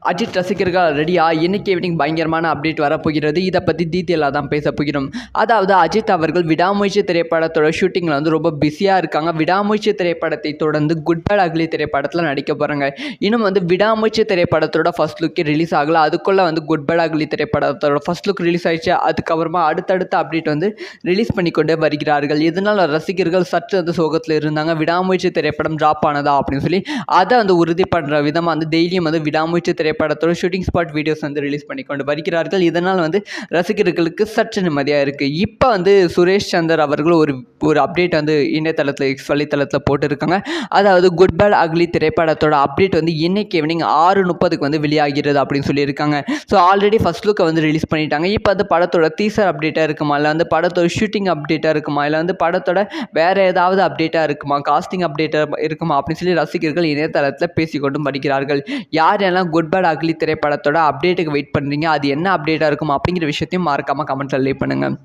அஜித் ரசிகர்கள் ரெடியா இன்னைக்கு ஈவினிங் பயங்கரமான அப்டேட் வரப்போகிறது. இதை பற்றி டீட்டெயிலாக தான் பேச போகிறோம். அதாவது அஜித் அவர்கள் விடாமுயற்சி திரைப்படத்தோட ஷூட்டிங்கில் வந்து ரொம்ப பிஸியாக இருக்காங்க. விடாமுயற்சி திரைப்படத்தை தொடர்ந்து குட் பேட் அக்லி திரைப்படத்தில் நடிக்க போகிறாங்க. இன்னும் வந்து விடாமுயற்சி திரைப்படத்தோட ஃபர்ஸ்ட் லுக்கே ரிலீஸ் ஆகலை. அதுக்குள்ளே வந்து குட் பேட் அக்லி திரைப்படத்தோட ஃபர்ஸ்ட் லுக் ரிலீஸ் ஆயிடுச்சு. அதுக்கப்புறமா அடுத்தடுத்த அப்டேட் வந்து ரிலீஸ் பண்ணிக்கொண்டே வருகிறார்கள். இதனால் ரசிகர்கள் சற்று வந்து சோகத்தில் இருந்தாங்க. விடாமுயற்சி திரைப்படம் ட்ராப் ஆனதா அப்படின்னு சொல்லி அதை வந்து உறுதி பண்ணுற விதமாக வந்து டெய்லியும் வந்து விடாமுயற்சி திரைப்படத்தோட ஷூட்டிங் ஸ்பாட் வீடியோஸ் வந்து ரிலீஸ் பண்ணி கொண்டு வருகிறார்கள். இதனால் வந்து ரசிகர்களுக்கு சற்று நிம்மதியாக இருக்குது. இப்போ வந்து சுரேஷ் சந்தர் அவர்கள் ஒரு அப்டேட் வந்து இணையதளத்தில் எக்ஸ் வலைத்தளத்தில் போட்டிருக்காங்க. அதாவது குட் பேட் அக்லி திரைப்படத்தோட அப்டேட் வந்து இன்னைக்கு ஈவினிங் 6:30 வந்து வெளியாகிறது அப்படின்னு சொல்லியிருக்காங்க. ஸோ ஆல்ரெடி ஃபர்ஸ்ட் லுக்கை வந்து ரிலீஸ் பண்ணிட்டாங்க. இப்போ வந்து படத்தோட டீசர் அப்டேட்டாக இருக்குமா, இல்லை வந்து படத்தோட ஷூட்டிங் அப்டேட்டாக இருக்குமா, இல்லை வந்து படத்தோட வேறு ஏதாவது அப்டேட்டாக இருக்குமா, காஸ்டிங் அப்டேட்டாக இருக்குமா அப்படின்னு சொல்லி ரசிகர்கள் இணையதளத்தில் பேசிக்கொண்டும் வருகிறார்கள். யாரெல்லாம் குட் பேட் அக்லி திரைப்படத்தோட அப்டேட்டுக்கு வெயிட் பண்ணுறீங்க, அது என்ன அப்டேட்டாக இருக்கும் அப்படிங்கிற விஷயத்தையும் மறக்காமல் கமெண்ட்ஸில் லீவ் பண்ணுங்கள்.